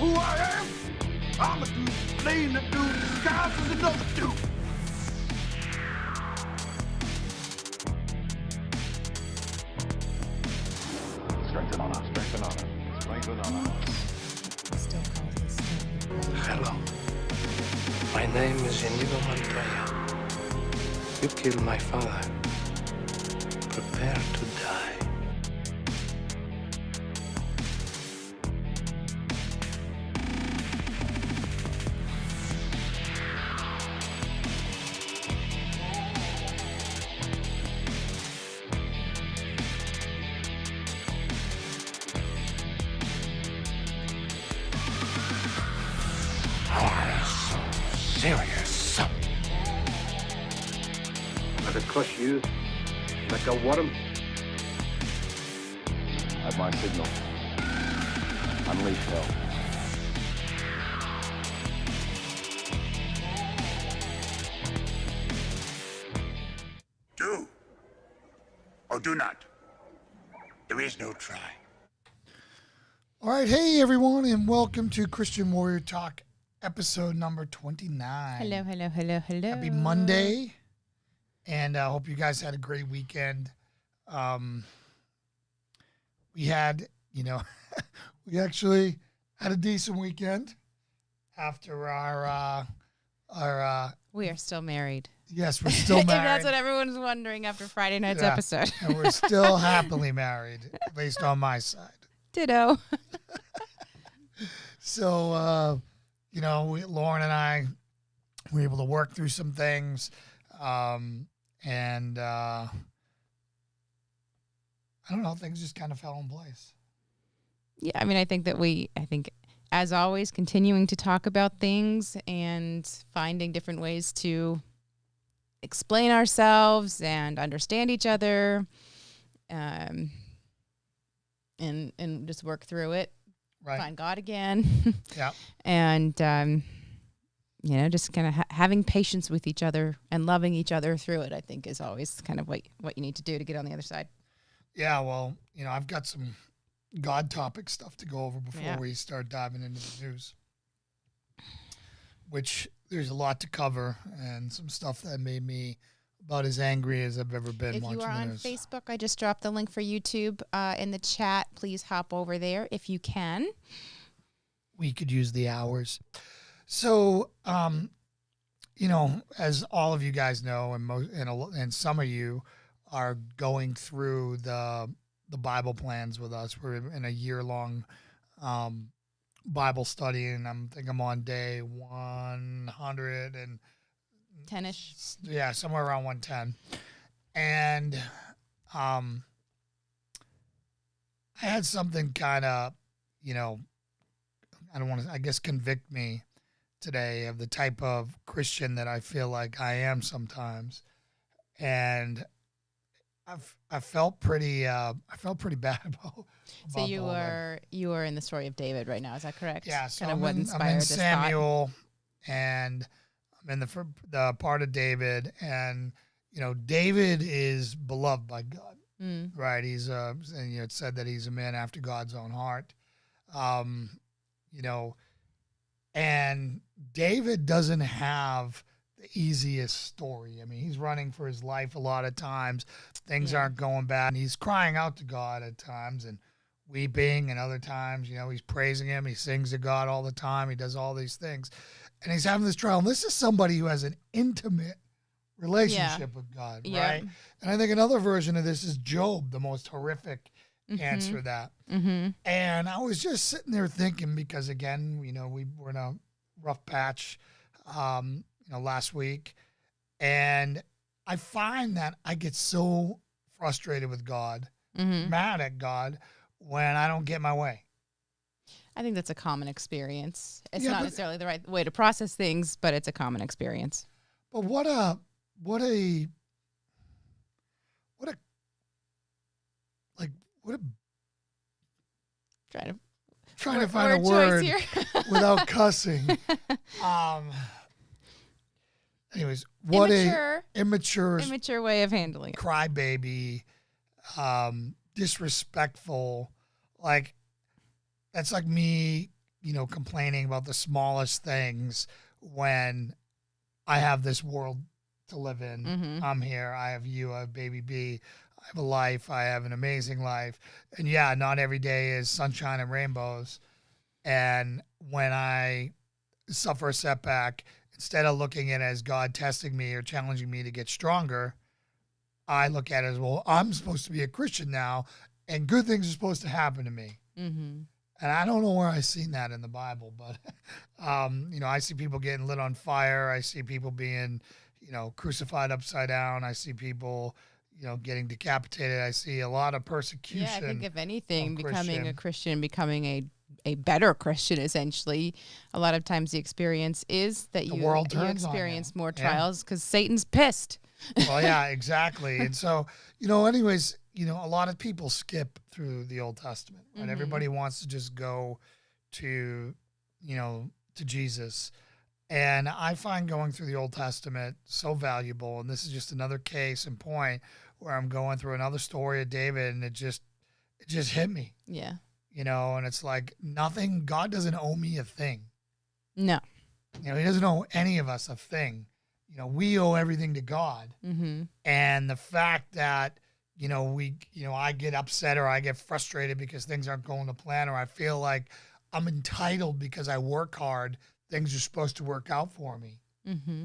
who I am? I'm a dude playing a dude disguised as another dude. Strengthen on us, strengthen on us, strengthen on us. Still call this Hello. My name is Inigo Montoya. You killed my father. Prepare to die. Serious. Let it crush you. Let go what him. At my signal. Unleash hell. Do or do not. There is no try. All right, hey everyone, and welcome to Christian Warrior Talk, episode number 29. Hello. Happy Monday, and I hope you guys had a great weekend. We had, we actually had a decent weekend after our We are still married. yes, we're still If married. that's what everyone's wondering after Friday night's episode. And we're still happily married, at least on my side. Ditto. So, Lauren and I were able to work through some things. And I don't know, things just kind of fell in place. Yeah, I mean, I think as always, continuing to talk about things and finding different ways to explain ourselves and understand each other, and just work through it. Right. Find God again. Yeah. And, just kind of having patience with each other and loving each other through it, I think, is always kind of what you need to do to get on the other side. Yeah, well, I've got some God topic stuff to go over before we start diving into the news, which there's a lot to cover and some stuff that made me about as angry as I've ever been If watching you are the on news. Facebook, I just dropped the link for YouTube in the chat. Please hop over there if you can. We could use the hours. So, as all of you guys know, and some of you are going through the Bible plans with us. We're in a year-long Bible study, and I'm on day 100 and 10-ish. yeah, somewhere around 110. And I had something kind of, I don't want to, I guess, convict me today of the type of Christian that I feel like I am sometimes. And I felt pretty bad about So you all that. are in the story of David right now. Is that correct? Yeah, so kind of what I'm inspired in this Samuel, and I'm in the part of David, and David is beloved by God, right? He's and it said that he's a man after God's own heart, and David doesn't have the easiest story. I mean, he's running for his life a lot of times. Things aren't going bad, and he's crying out to God at times and weeping, and other times, he's praising him. He sings to God all the time. He does all these things, and he's having this trial. And this is somebody who has an intimate relationship with God, right? And I think another version of this is Job, the most horrific answer to that. Mm-hmm. And I was just sitting there thinking, because again, we were in a rough patch, last week, and I find that I get so frustrated with God, mad at God, when I don't get my way. I think that's a common experience. It's not necessarily the right way to process things, but it's a common experience. But what a trying to find a word here. without cussing. Anyways, what immature way of handling it. crybaby, disrespectful. Like, that's like me complaining about the smallest things when I have this world to live in. Mm-hmm. I'm here. I have you. I have baby B. I have a life. I have an amazing life. And yeah, not every day is sunshine and rainbows. And when I suffer a setback, instead of looking at it as God testing me or challenging me to get stronger, I look at it as, well, I'm supposed to be a Christian now, and good things are supposed to happen to me. Mm-hmm. And I don't know where I've seen that in the Bible, but, I see people getting lit on fire. I see people being, crucified upside down. I see people, getting decapitated. I see a lot of persecution. Yeah, I think if anything, of becoming a Christian. Christian, becoming a better Christian, essentially, a lot of times the experience is that you world turns on experience you. more Yeah. trials because Satan's pissed. Well, yeah, exactly. And so, anyways, a lot of people skip through the Old Testament, right? Mhm. Everybody wants to just go to, to Jesus. And I find going through the Old Testament so valuable. And this is just another case in point where I'm going through another story of David, and it just hit me, Yeah. and it's like nothing, God doesn't owe me a thing. No. He doesn't owe any of us a thing. We owe everything to God. Mm-hmm. And the fact that, I get upset or I get frustrated because things aren't going to plan, or I feel like I'm entitled because I work hard, things are supposed to work out for me. Mm-hmm.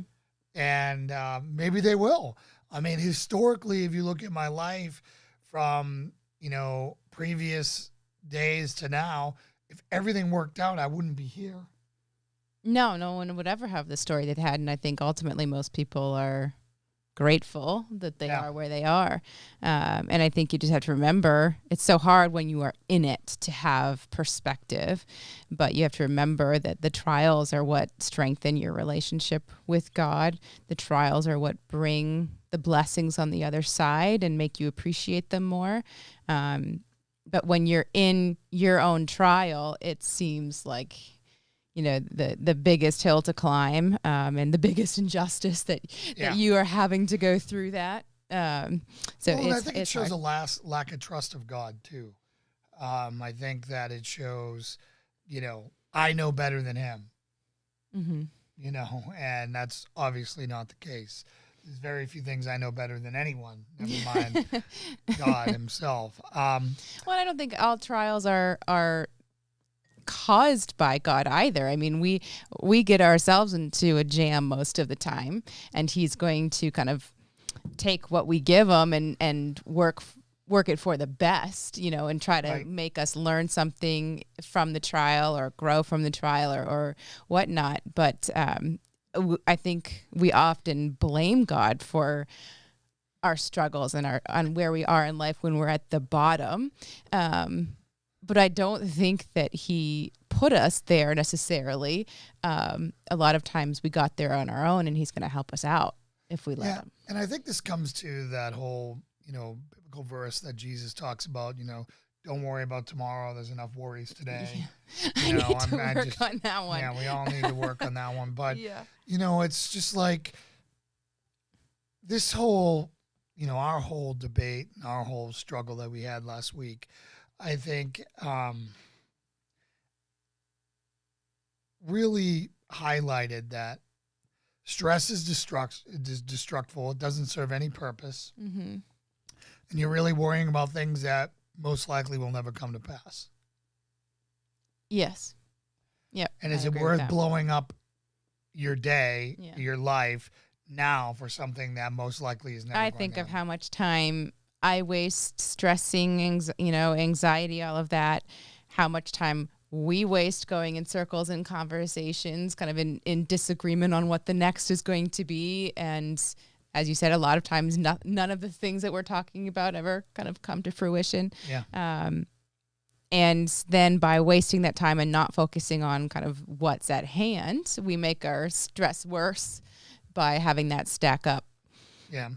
And maybe they will. I mean, historically, if you look at my life from, previous days to now, if everything worked out, I wouldn't be here. No one would ever have the story they've had, and I think ultimately most people are grateful that they Yeah. are where they are. And I think you just have to remember it's so hard when you are in it to have perspective, but you have to remember that the trials are what strengthen your relationship with God. The trials are what bring the blessings on the other side and make you appreciate them more. But when you're in your own trial, it seems like the biggest hill to climb, and the biggest injustice that you are having to go through that. I think it shows hard. a lack of trust of God too. I think that it shows, I know better than him, Mm-hmm. and that's obviously not the case. There's very few things I know better than anyone, never mind God himself. Well, I don't think all trials are caused by God either. I mean, we get ourselves into a jam most of the time, and he's going to kind of take what we give him and work it for the best, and try to Right. make us learn something from the trial or grow from the trial or whatnot. But I think we often blame God for our struggles and on where we are in life when we're at the bottom. But I don't think that he put us there necessarily. A lot of times we got there on our own, and he's going to help us out if we let him. And I think this comes to that whole, biblical verse that Jesus talks about, don't worry about tomorrow. There's enough worries today. I need to work on that one. Yeah, we all need to work on that one. But, Yeah. it's just like this whole, our whole debate, our whole struggle that we had last week, I think really highlighted that stress is destructful. It doesn't serve any purpose. Mm-hmm. And you're really worrying about things that most likely will never come to pass. Yes. Yep. And is I it agree with worth that. blowing up your day, Yeah. your life now for something that most likely is never I going think to of happen? how much time I waste stressing, anxiety, all of that, how much time we waste going in circles in conversations, kind of in disagreement on what the next is going to be. And as you said, a lot of times none of the things that we're talking about ever kind of come to fruition. Yeah. And then by wasting that time and not focusing on kind of what's at hand, we make our stress worse by having that stack up. Yeah.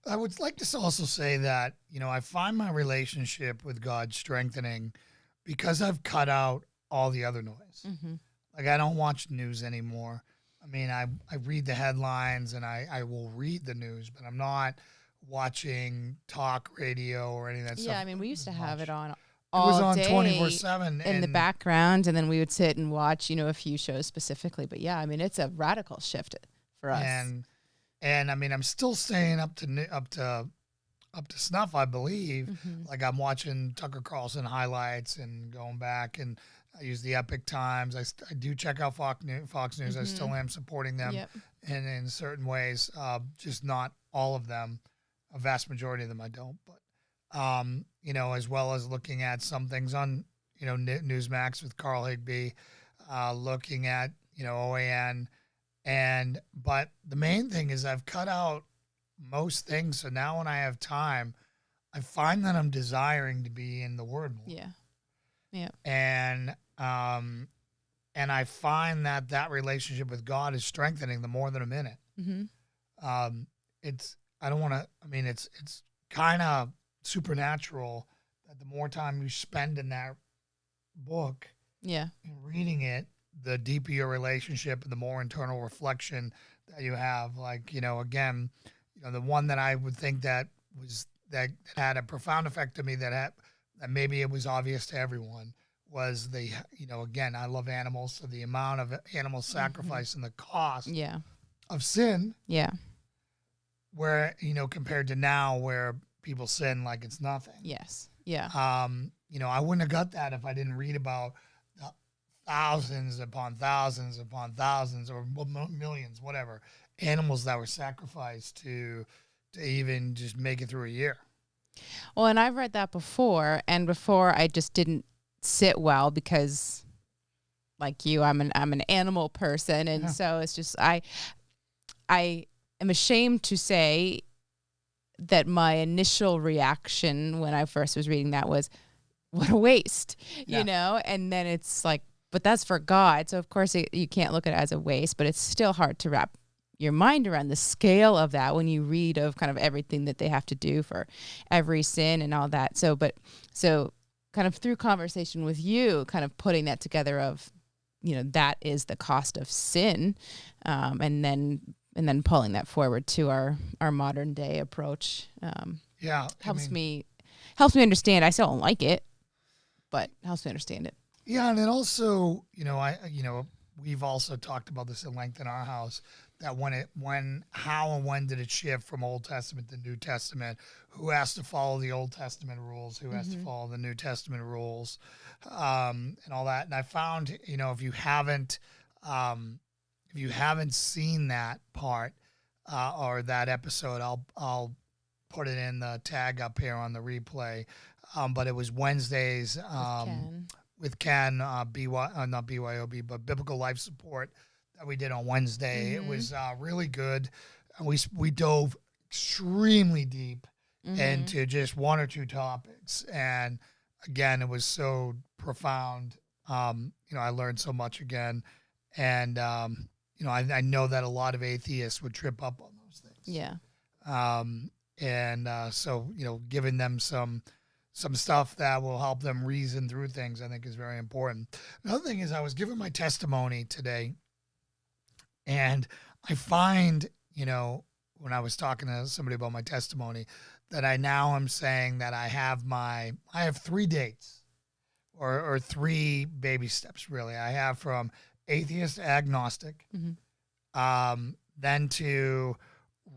I would like to also say that, I find my relationship with God strengthening because I've cut out all the other noise. Mm-hmm. Like, I don't watch news anymore. I mean, I read the headlines and I will read the news, but I'm not watching talk radio or any of that stuff. Yeah, I mean, we used to have it on all was on day 24/7 in the background, and then we would sit and watch, a few shows specifically. But yeah, I mean, it's a radical shift for us. And I mean, I'm still staying up to snuff, I believe. Mm-hmm. Like I'm watching Tucker Carlson highlights and going back, and I use the Epic Times. I do check out Fox News. Mm-hmm. I still am supporting them in certain ways, just not all of them. A vast majority of them I don't. But, as well as looking at some things on, Newsmax with Carl Higbie, looking at, OAN. But the main thing is I've cut out most things. So now when I have time, I find that I'm desiring to be in the Word more. Yeah. Yeah. And I find that relationship with God is strengthening the more that I'm in it. Mm-hmm. It's kind of supernatural that the more time you spend in that book and reading it, the deeper your relationship and the more internal reflection that you have. Like, again, the one that I would think that had a profound effect on me that maybe it was obvious to everyone was again, I love animals. So the amount of animal sacrifice and the cost of sin. Yeah. Where, compared to now where people sin like it's nothing. Yes. Yeah. I wouldn't have got that if I didn't read about thousands upon thousands upon thousands or millions, whatever, animals that were sacrificed to even just make it through a year. Well, and I've read that before, and before I just didn't sit well because, like you, I'm an animal person, and so it's just I am ashamed to say that my initial reaction when I first was reading that was, what a waste, and then it's like, but that's for God. So of course you can't look at it as a waste, but it's still hard to wrap your mind around the scale of that when you read of kind of everything that they have to do for every sin and all that. So kind of through conversation with you, kind of putting that together of, that is the cost of sin. And then pulling that forward to our modern day approach. Helps me understand. I still don't like it, but helps me understand it. Yeah. And then also, we've also talked about this at length in our house, that how and when did it shift from Old Testament to New Testament? Who has to follow the Old Testament rules? Who has to follow the New Testament rules? And all that. And I found, if you haven't seen that part or that episode, I'll put it in the tag up here on the replay. But it was Wednesdays with Ken, not BYOB, but Biblical Life Support that we did on Wednesday. It was really good. We dove extremely deep into just one or two topics. And again, it was so profound. I learned so much again. And, I know that a lot of atheists would trip up on those things. Yeah. So, giving them some stuff that will help them reason through things, I think is very important. Another thing is I was giving my testimony today, and I find, when I was talking to somebody about my testimony, that I now am saying that I have 3 dates or 3 baby steps, really. I have from atheist to agnostic, then to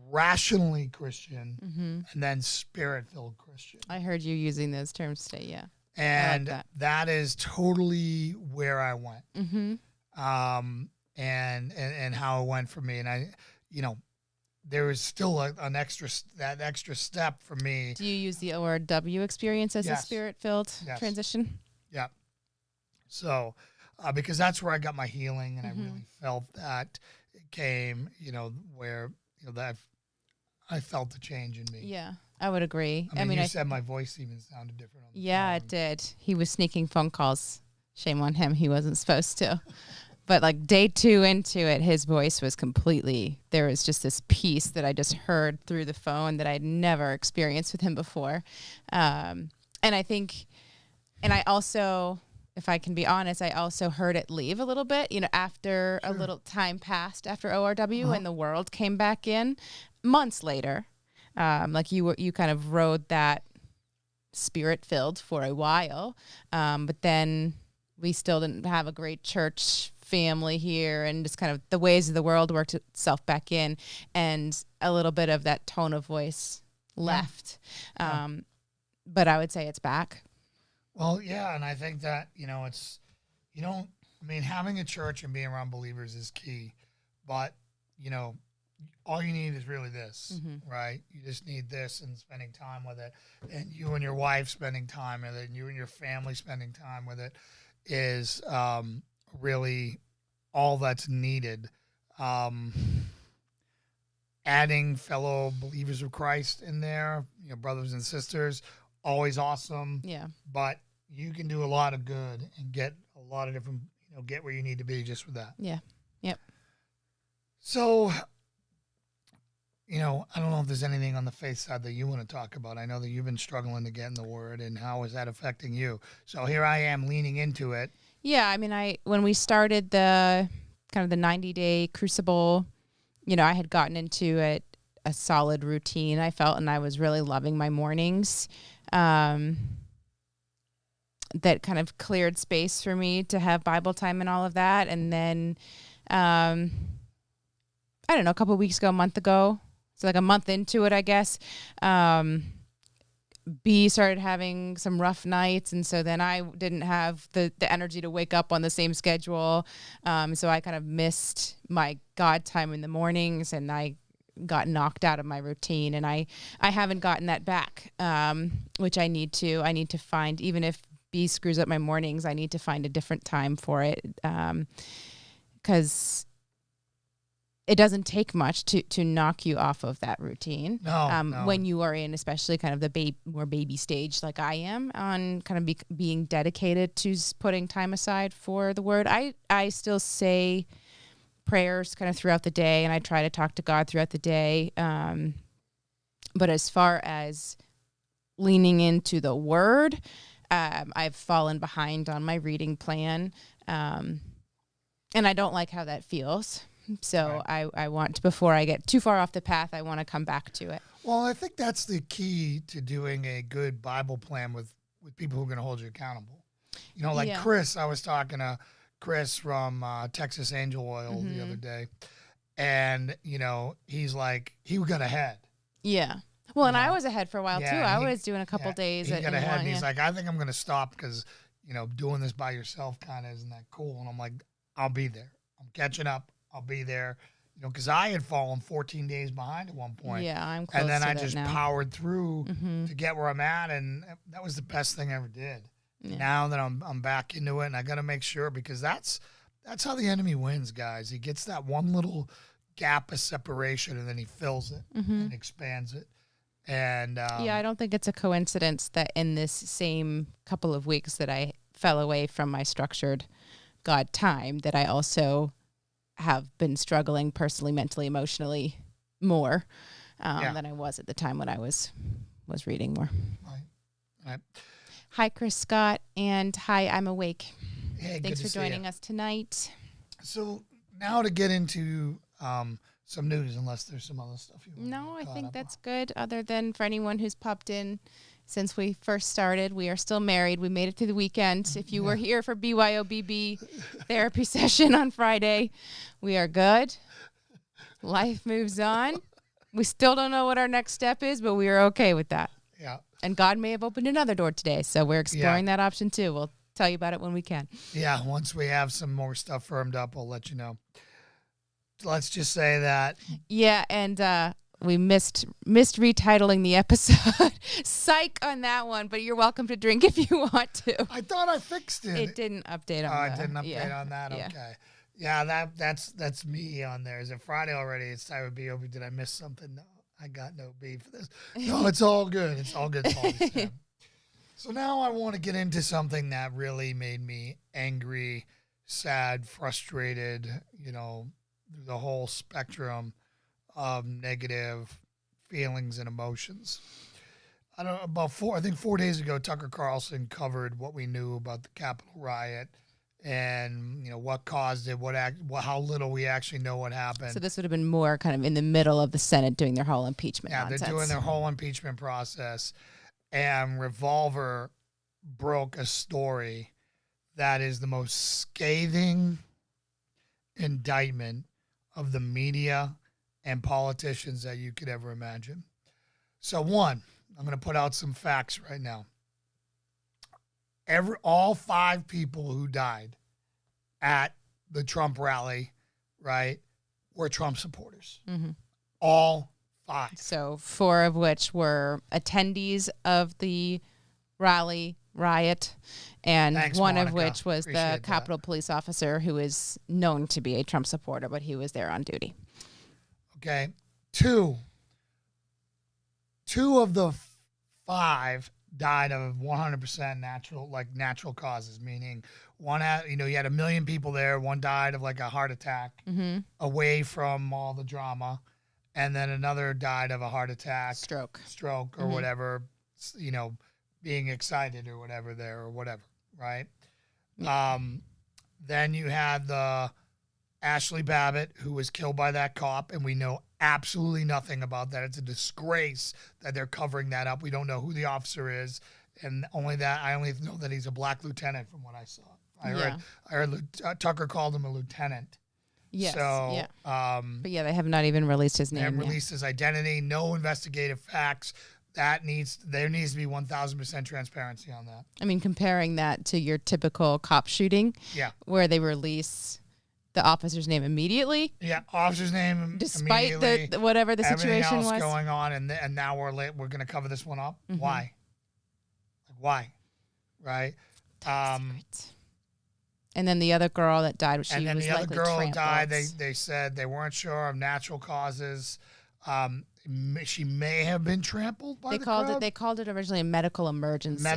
rationally Christian, and then spirit-filled Christian. I heard you using those terms today, yeah. And like that is totally where I went. And how it went for me. And I, there is still that extra step for me. Do you use the ORW experience as a spirit-filled transition? Yeah. So, because that's where I got my healing, and I really felt that it came, where, that I felt the change in me. Yeah, I would agree. I mean, you said my voice even sounded different on the phone. It did. He was sneaking phone calls. Shame on him. He wasn't supposed to. But like day 2 into it, his voice was there was just this piece that I just heard through the phone that I'd never experienced with him before. And I think, and I also, if I can be honest, I also heard it leave a little bit, after a little time passed after ORW and the world came back in months later. Like you kind of rode that Spirit-filled for a while, but then we still didn't have a great church family here, and just kind of the ways of the world worked itself back in, and a little bit of that tone of voice left. But I would say it's back. Well, yeah, and I think that, it's, having a church and being around believers is key, but, all you need is really this, right? You just need this and spending time with it, and you and your wife spending time with it, and you and your family spending time with it is really all that's needed. Adding fellow believers of Christ in there, brothers and sisters, always awesome. Yeah. But you can do a lot of good and get a lot of different, get where you need to be just with that. Yeah. Yep. So, I don't know if there's anything on the faith side that you want to talk about. I know that you've been struggling to get in the Word, and how is that affecting you? So here I am leaning into it. Yeah, I mean, when we started the kind of the 90-day crucible, I had gotten into a solid routine, I felt, and I was really loving my mornings. That kind of cleared space for me to have Bible time and all of that. And then, I don't know, a month ago, so like a month into it, I guess, B started having some rough nights, and so then I didn't have the energy to wake up on the same schedule. So I kind of missed my God time in the mornings, and I got knocked out of my routine, and I haven't gotten that back, which I need to. I need to find, even if B screws up my mornings, I need to find a different time for it, because it doesn't take much to knock you off of that routine. No. When you are in, especially kind of the more baby stage, like I am, on kind of being dedicated to putting time aside for the Word. I still say prayers kind of throughout the day, and I try to talk to God throughout the day. But as far as leaning into the Word, I've fallen behind on my reading plan, and I don't like how that feels. So right. I want to, before I get too far off the path, I want to come back to it. Well, I think that's the key to doing a good Bible plan with people who are going to hold you accountable. Chris, I was talking to Chris from Texas Angel Oil the other day, and, he's like, he got ahead. Yeah. Well, and I was ahead for a while, too. I was doing a couple days. He got ahead, and he's like, I think I'm going to stop because, doing this by yourself kind of isn't that cool. And I'm like, I'll be there. I'm catching up. I'll be there, because I had fallen 14 days behind at one point. Yeah, I'm close and then to I that just now. Powered through to get where I'm at, and that was the best thing I ever did. Yeah. Now that I'm back into it, and I got to make sure, because that's how the enemy wins, guys. He gets that one little gap of separation, and then he fills it and expands it. And I don't think it's a coincidence that in this same couple of weeks that I fell away from my structured God time, that I also have been struggling personally, mentally, emotionally more than I was at the time when I was reading more. Right. Hi, Chris Scott, and hi, I'm awake. Hey, thanks for joining us tonight. So now to get into some news, unless there's some other stuff you want. No, I think that's good. Other than for anyone who's popped in since we first started, we are still married. We made it through the weekend. If you were here for BYOBB therapy session on Friday, we are good. Life moves on. We still don't know what our next step is, but we are okay with that. Yeah. And God may have opened another door today, so we're exploring that option too. We'll tell you about it when we can. Yeah, once we have some more stuff firmed up, I'll let you know. Let's just say that. Yeah, and we missed retitling the episode. Psych on that one, but you're welcome to drink if you want to. I thought I fixed it. It didn't update on it didn't update on that? Yeah. Okay. Yeah, that's me on there. Is it Friday already? It's time to be over. Did I miss something? No, I got no B for this. No, it's all good. It's all good. It's all good. So now I want to get into something that really made me angry, sad, frustrated, the whole spectrum of negative feelings and emotions. I don't know, I think 4 days ago, Tucker Carlson covered what we knew about the Capitol riot and, what caused it, how little we actually know what happened. So this would have been more kind of in the middle of the Senate doing their whole impeachment nonsense. They're doing their whole impeachment process. And Revolver broke a story that is the most scathing indictment of the media and politicians that you could ever imagine. So one, I'm going to put out some facts right now. All 5 people who died at the Trump rally, right, were Trump supporters. Mm-hmm. All 5. So 4 of which were attendees of the riot, and Thanks, one Monica. of which was Appreciate the that. Capitol Police officer who is known to be a Trump supporter, but he was there on duty. Okay. 2 of the 5 died of 100% natural causes, meaning one had, you had 1 million people there. One died of like a heart attack away from all the drama. And then another died of a heart attack, stroke or whatever, being excited or whatever there or whatever. Right. Then you had the Ashley Babbitt, who was killed by that cop, and we know absolutely nothing about that. It's a disgrace that they're covering that up. We don't know who the officer is, and I only know that he's a black lieutenant from what I saw. I heard Tucker called him a lieutenant. Yes. So, yeah. But yeah, they have not even released his name. They haven't released his identity. No investigative facts. There needs to be 1,000% transparency on that. I mean, comparing that to your typical cop shooting, where they release the officer's name immediately. Yeah, officer's name despite immediately. the whatever the situation was. was Going on, and now we're going to cover this one up. Mm-hmm. Why? Why? Right. And then the other girl that died, and then the other girl who died, they said they weren't sure of natural causes. She may have been trampled by the crowd. They called it originally a medical emergency.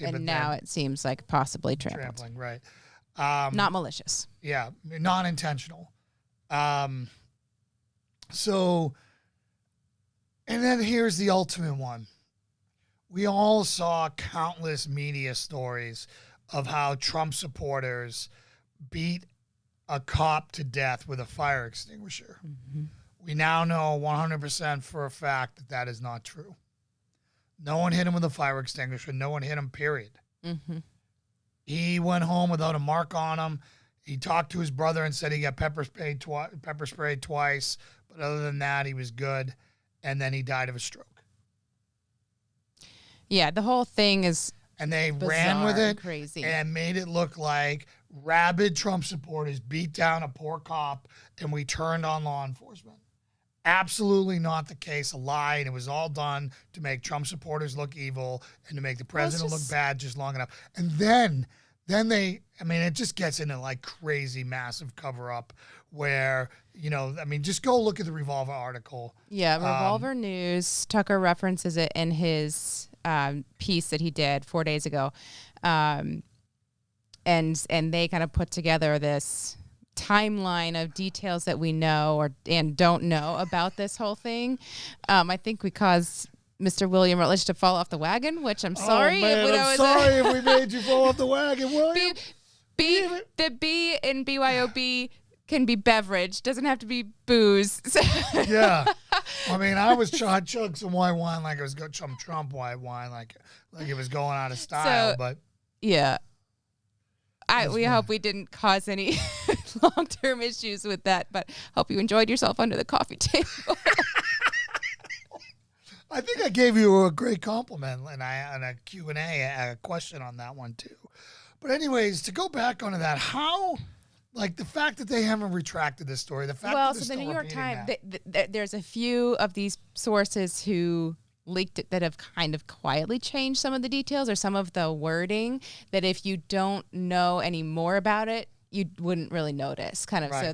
And but now it seems like possibly trampled. Trampling, right. Not malicious. Yeah, non-intentional. So, and then here's the ultimate one. We all saw countless media stories of how Trump supporters beat a cop to death with a fire extinguisher. Mm-hmm. We now know 100% for a fact that that is not true. No one hit him with a fire extinguisher. No one hit him, period. Mm-hmm. He went home without a mark on him. He talked to his brother and said he got pepper sprayed twice. But other than that, he was good. And then he died of a stroke. Yeah, the whole thing is and they bizarre ran with it crazy. And made it look like rabid Trump supporters beat down a poor cop and we turned on law enforcement. Absolutely not the case, a lie, and it was all done to make Trump supporters look evil and to make the president look bad just long enough. And then it just gets into like crazy, massive cover-up where, just go look at the Revolver article. Yeah, Revolver News, Tucker references it in his piece that he did 4 days ago. And they kind of put together this timeline of details that we know and don't know about this whole thing. I think we caused Mr. William Rutledge to fall off the wagon, which I'm sorry. Oh, man, I'm sorry if we made you fall off the wagon, William. The B in BYOB can be beverage. Doesn't have to be booze. Yeah. I chugged some white wine like it was some Trump white wine, like it was going out of style, but yeah. We hope we didn't cause any long-term issues with that, but hope you enjoyed yourself under the coffee table. I think I gave you a great compliment and a Q&A, a question on that one too. But anyways, to go back onto that, how, like the fact that they haven't retracted this story, the fact that the New York Times, there's a few of these sources who leaked it that have kind of quietly changed some of the details or some of the wording that if you don't know any more about it, you wouldn't really notice. Kind of right. So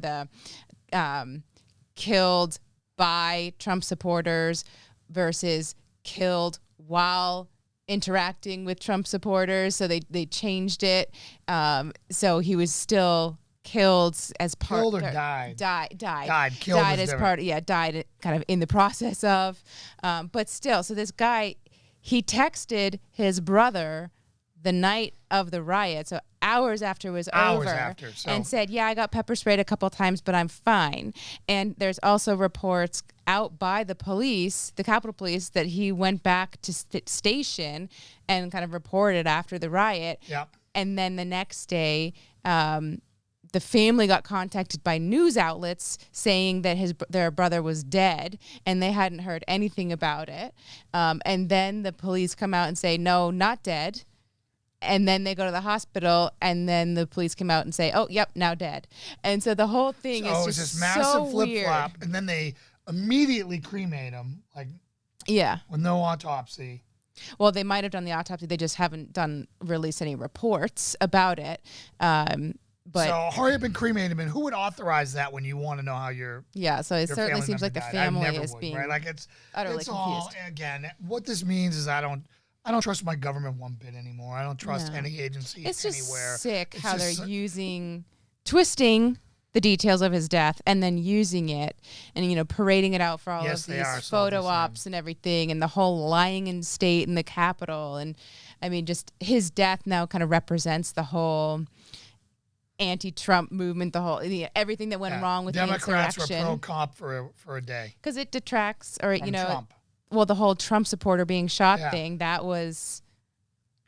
the killed by Trump supporters versus killed while interacting with Trump supporters. So they changed it. So he was still killed as part killed or died. Killed as part. Yeah, died kind of in the process of. But still, so this guy, he texted his brother the night of the riot, so hours after it was Hours over, after, so- and said, yeah, I got pepper sprayed a couple times, but I'm fine. And there's also reports out by the police, the Capitol Police, that he went back to station and kind of reported after the riot. Yep. And then the next day, the family got contacted by news outlets saying that their brother was dead, and they hadn't heard anything about it. And then the police come out and say, no, not dead. And then they go to the hospital, and then the police come out and say, oh, yep, now dead. And so the whole thing is just this massive so flip-flop, weird. and then they immediately cremate him, like Yeah. with no autopsy. Well, they might have done the autopsy. They just haven't released any reports about it. But So hurry up and cremate him. And who would authorize that when you want to know how your yeah, so it your certainly family seems like member the died? I family never is would, being right? Like it's utterly all confused. again. What this means is I don't trust my government one bit anymore. I don't trust No. any agency It's just anywhere. sick It's how just they're twisting the details of his death and then using it and, parading it out for all Yes, of they are. these It's all the photo ops and everything, and the whole lying in state and the Capitol. And I mean, just his death now kind of represents the whole anti-Trump movement, everything that went wrong with Democrats the were insurrection. pro-cop for a day. Because it detracts, or, From Trump. well, the whole Trump supporter being shot Yeah. thing, that was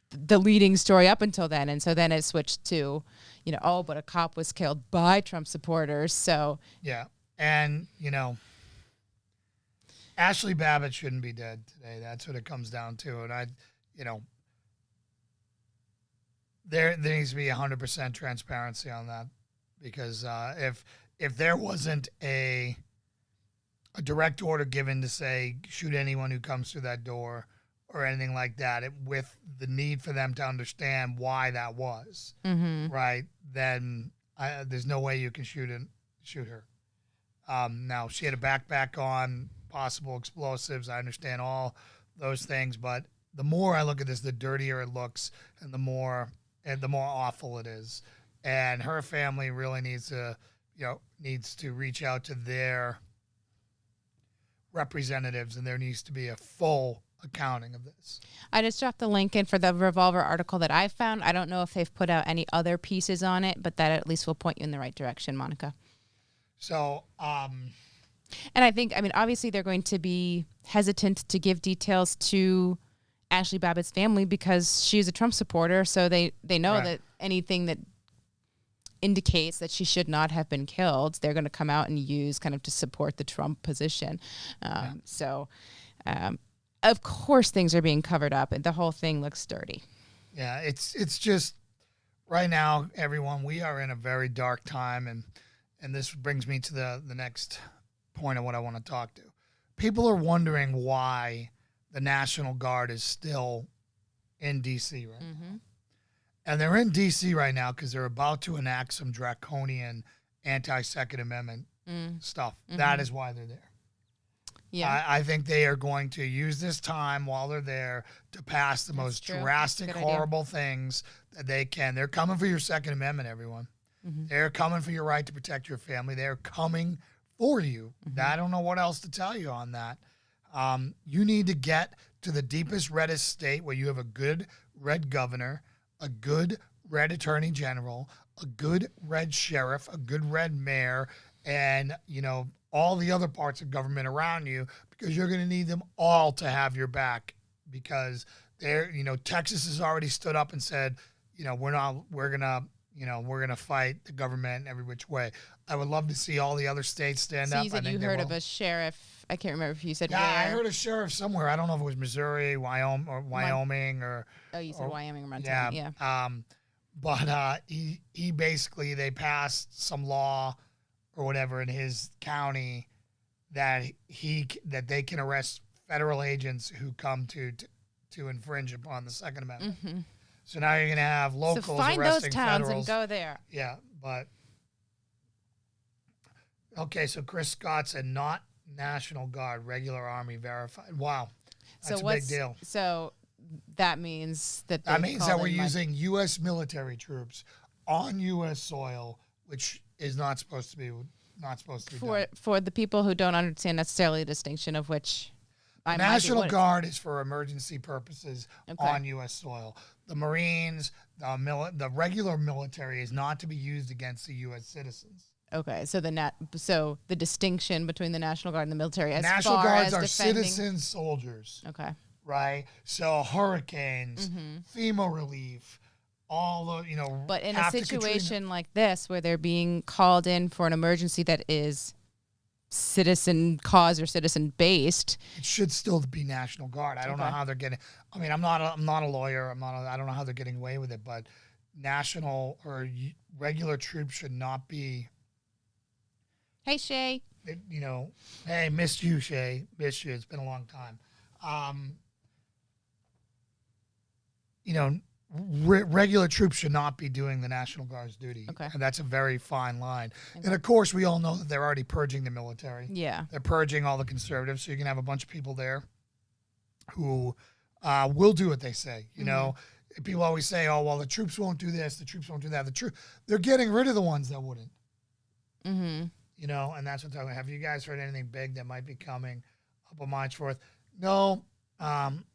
the leading story up until then. And so then it switched to, but a cop was killed by Trump supporters. So Yeah. And, Ashley Babbitt shouldn't be dead today. That's what it comes down to. And there needs to be 100% transparency on that, because if there wasn't a direct order given to say shoot anyone who comes through that door or anything like that, with the need for them to understand why that was, right, then there's no way you can shoot her. Now, she had a backpack on, possible explosives. I understand all those things, but the more I look at this, the dirtier it looks, and the more awful it is. And her family really needs to reach out to their representatives, and there needs to be a full accounting of this. I just dropped the link in for the Revolver article that I found. I don't know if they've put out any other pieces on it, but that at least will point you in the right direction, Monica. So, and I think, obviously they're going to be hesitant to give details to Ashley Babbitt's family because she's a Trump supporter. So they know Right. that anything that indicates that she should not have been killed, they're going to come out and use kind of to support the Trump position. So, of course, things are being covered up, and the whole thing looks dirty. yeah, it's just right now, everyone, we are in a very dark time, and this brings me to the next point of what I want to talk to. People are wondering why the National Guard is still in D.C. right now. And they're in D.C. right now because they're about to enact some draconian anti-Second Amendment stuff. That is why they're there. Yeah. I think they are going to use this time while they're there to pass the most true. drastic, Good idea. horrible things that they can. They're coming for your Second Amendment, everyone. They're coming for your right to protect your family. They're coming for you. I don't know what else to tell you on that. You need to get to the deepest, reddest state where you have a good red governor, a good red attorney general, a good red sheriff, a good red mayor, and, all the other parts of government around you, because you're going to need them all to have your back, because Texas has already stood up and said, we're going to fight the government every which way. I would love to see all the other states stand So up. you said you heard of a sheriff. I can't remember if you said Yeah, where. I heard a sheriff somewhere. I don't know if it was Missouri, Wyoming, or Oh, you said Wyoming or Montana. yeah. But he basically, they passed some law or whatever in his county that they can arrest federal agents who come to infringe upon the Second Amendment. So now you're going to have locals So find those arresting towns federals. and go there. Yeah, but okay. So Chris Scott said not National Guard, regular Army verified. Wow, that's a big deal. So that means that That means that we're using U.S. military troops on U.S. soil, which is not supposed to be done. for the people who don't understand necessarily the distinction of which The National Guard is for emergency purposes on U.S. soil. The Marines, the regular military is not to be used against the U.S. citizens. Okay, so the distinction between the National Guard and the military as National far Guards as are defending... citizen soldiers. Okay. Right? So hurricanes, FEMA relief, all the, But in a situation like this where they're being called in for an emergency that is citizen cause or citizen based, it should still be National Guard. I don't know how they're getting. I mean, I'm not a lawyer. I don't know how they're getting away with it, but national or regular troops should not be. Hey Shay. Hey, missed you, Shay. Missed you. It's been a long time. Regular troops should not be doing the National Guard's duty. Okay. And that's a very fine line. Okay. And of course, we all know that they're already purging the military. Yeah. They're purging all the conservatives. So you can have a bunch of people there who will do what they say. People always say, oh, well, the troops won't do this. The troops won't do that. They're getting rid of the ones that wouldn't. Mm-hmm. And that's what I'm talking about. Have you guys heard anything big that might be coming up on March 4th? No.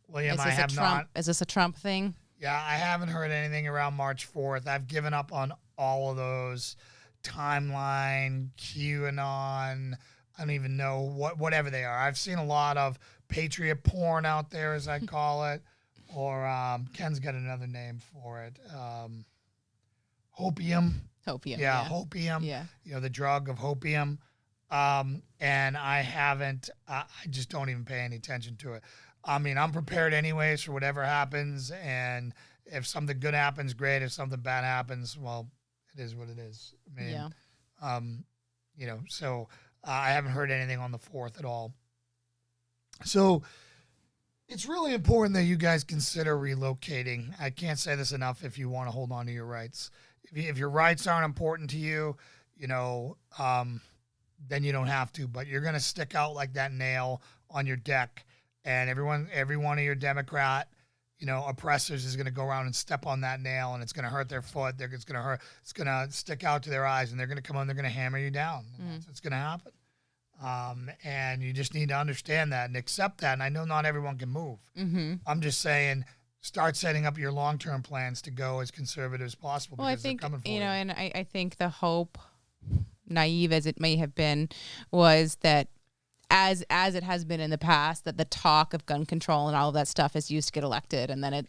William, I have not. Is this a Trump thing? Yeah, I haven't heard anything around March 4th. I've given up on all of those. Timeline, QAnon, I don't even know whatever they are. I've seen a lot of patriot porn out there, as I call it, or Ken's got another name for it. Hopium. Hopium. Yeah, hopium. Yeah. The drug of hopium. And I haven't, I just don't even pay any attention to it. I mean, I'm prepared anyways for whatever happens. And if something good happens, great. If something bad happens, well, it is what it is. I mean, so I haven't heard anything on the 4th at all. So it's really important that you guys consider relocating. I can't say this enough if you want to hold on to your rights. If your rights aren't important to you, then you don't have to. But you're going to stick out like that nail on your deck. And every one of your Democrat, oppressors is going to go around and step on that nail, and it's going to hurt their foot. It's going to hurt. It's going to stick out to their eyes, and they're going to come on. They're going to hammer you down. That's what's going to happen. And you just need to understand that and accept that. And I know not everyone can move. Mm-hmm. I'm just saying, start setting up your long-term plans to go as conservative as possible. Well, because they're coming for you. And I think the hope, naive as it may have been, was that as it has been in the past, that the talk of gun control and all of that stuff is used to get elected, and then it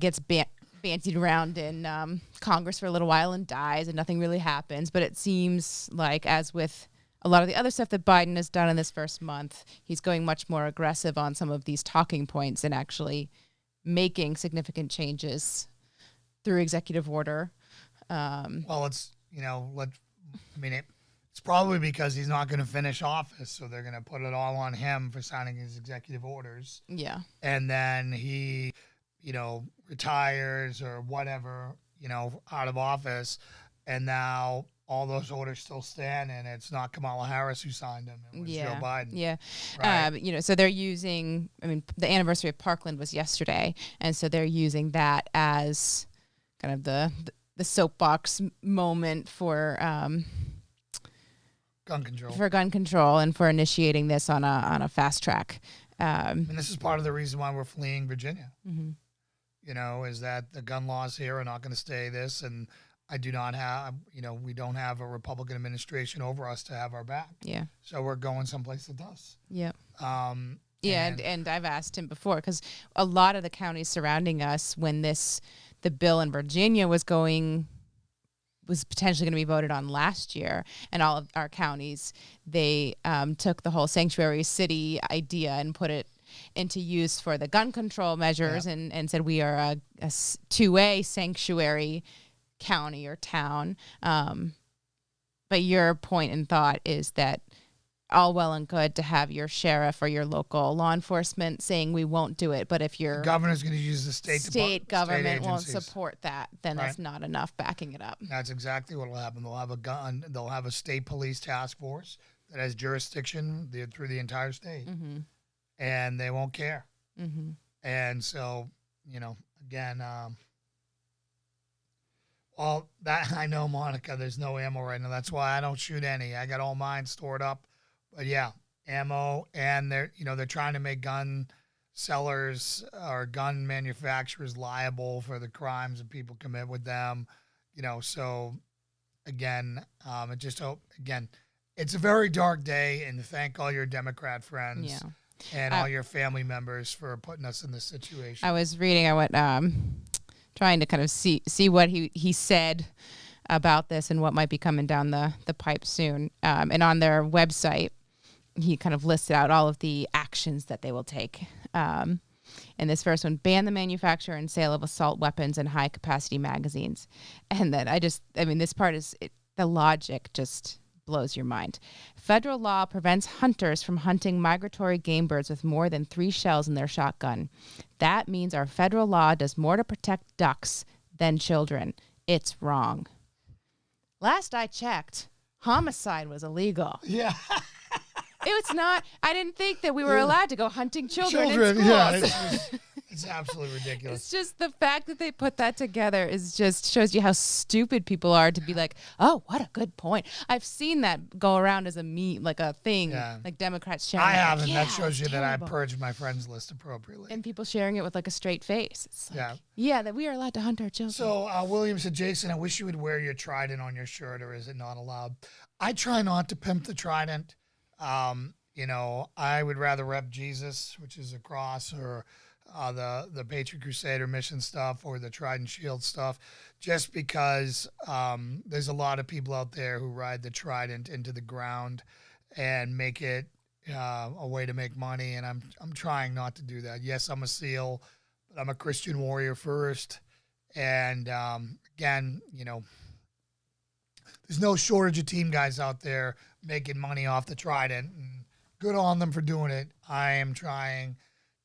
gets bantied around in Congress for a little while and dies, and nothing really happens. But it seems like, as with a lot of the other stuff that Biden has done in this first month, he's going much more aggressive on some of these talking points and actually making significant changes through executive order. Well, it's it's probably because he's not going to finish office, so they're going to put it all on him for signing his executive orders. Yeah. And then he, retires or whatever, out of office, and now all those orders still stand, and it's not Kamala Harris who signed them. It was Joe Biden. Yeah. Right? So they're using, the anniversary of Parkland was yesterday, and so they're using that as kind of the soapbox moment for gun control and for initiating this on a fast track. And this is part of the reason why we're fleeing Virginia. Mm-hmm. Is that the gun laws here are not going to stay this, and I do not have, we don't have a Republican administration over us to have our back. Yeah. So we're going someplace that does. Yeah. And I've asked him before, because a lot of the counties surrounding us, when the bill in Virginia was potentially going to be voted on last year, and all of our counties, they took the whole sanctuary city idea and put it into use for the gun control measures, and said we are a 2A sanctuary county or town. But your point and thought is that all well and good to have your sheriff or your local law enforcement saying we won't do it, but if your governor's going to use the state government won't support that, then that's not enough backing it up. That's exactly what will happen. They'll have a gun. They'll have a state police task force that has jurisdiction through the entire state, and they won't care. Mm-hmm. And so, again, well, that I know, Monica. There's no ammo right now. That's why I don't shoot any. I got all mine stored up. But yeah, ammo, and they're trying to make gun sellers or gun manufacturers liable for the crimes that people commit with them. So again, it's a very dark day, and thank all your Democrat friends and all your family members for putting us in this situation. I was reading, I went trying to kind of see what he said about this and what might be coming down the pipe soon. And on their website, he kind of listed out all of the actions that they will take. And this first one, ban the manufacture and sale of assault weapons and high-capacity magazines. And then this part is, the logic just blows your mind. Federal law prevents hunters from hunting migratory game birds with more than 3 shells in their shotgun. That means our federal law does more to protect ducks than children. It's wrong. Last I checked, homicide was illegal. Yeah. It's not. I didn't think that we were allowed to go hunting children in schools. Yeah, it's absolutely ridiculous. It's just the fact that they put that together is just shows you how stupid people are to be like, oh, what a good point. I've seen that go around as a meme, like a thing, like Democrats sharing. I haven't. Like, that shows you that I purged my friends list appropriately. And people sharing it with like a straight face. It's like, that we are allowed to hunt our children. So William said, Jason, I wish you would wear your trident on your shirt, or is it not allowed? I try not to pimp the trident. I would rather rep Jesus, which is a cross, or the Patriot Crusader Mission stuff, or the Trident Shield stuff, just because there's a lot of people out there who ride the trident into the ground and make it a way to make money, and I'm trying not to do that. Yes, I'm a SEAL, but I'm a Christian warrior first, and again, there's no shortage of team guys out there making money off the trident, and good on them for doing it. I am trying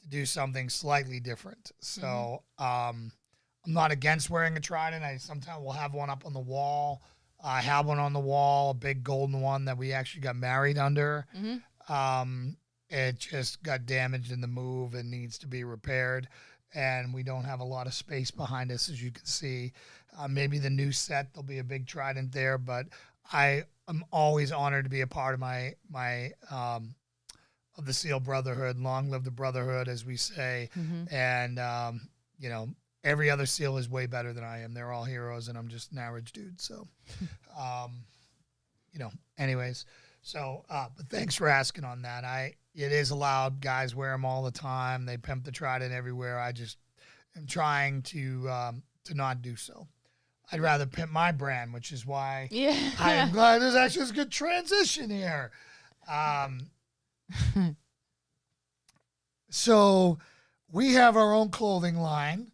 to do something slightly different. So I'm not against wearing a trident. I sometimes will have one up on the wall. I have one on the wall, a big golden one that we actually got married under. It just got damaged in the move and needs to be repaired. And we don't have a lot of space behind us, as you can see. Maybe the new set, there'll be a big trident there, but I am always honored to be a part of my of the SEAL Brotherhood. Long live the Brotherhood, as we say. And, every other SEAL is way better than I am. They're all heroes, and I'm just an average dude. So, anyways. So, but thanks for asking on that. It is allowed. Guys wear them all the time. They pimp the trident everywhere. I just am trying to not do so. I'd rather pimp my brand, which is why I am glad there's actually a good transition here. So we have our own clothing line,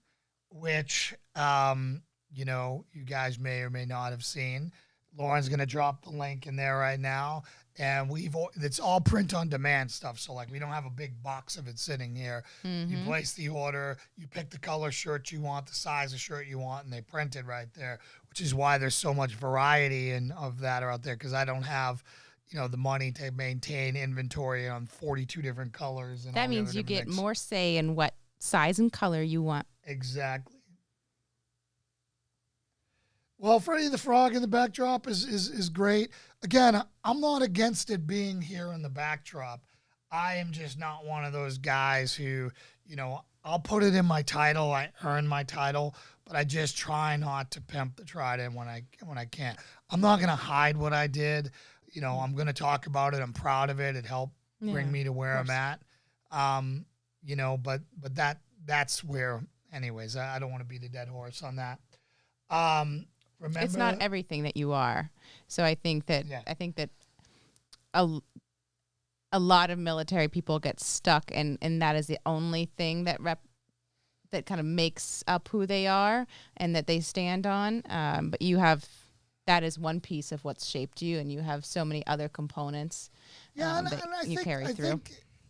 which, you guys may or may not have seen. Lauren's going to drop the link in there right now. And it's all print on demand stuff. So we don't have a big box of it sitting here. You place the order, you pick the color shirt you want, the size of shirt you want, and they print it right there, which is why there's so much variety of that out there. Cause I don't have, the money to maintain inventory on 42 different colors. And that means you get more say in what size and color you want. Exactly. Well, Freddy the Frog in the backdrop is great. Again, I'm not against it being here in the backdrop. I am just not one of those guys who, I'll put it in my title. I earn my title, but I just try not to pimp the trident when I can. I'm not going to hide what I did. I'm going to talk about it. I'm proud of it. It helped bring me to where I'm at. But that's where, anyways, I don't want to beat a dead horse on that. Remember, it's not everything that you are. So I think that a lot of military people get stuck, and that is the only thing that kind of makes up who they are and that they stand on. But that is one piece of what's shaped you, and you have so many other components that you carry through.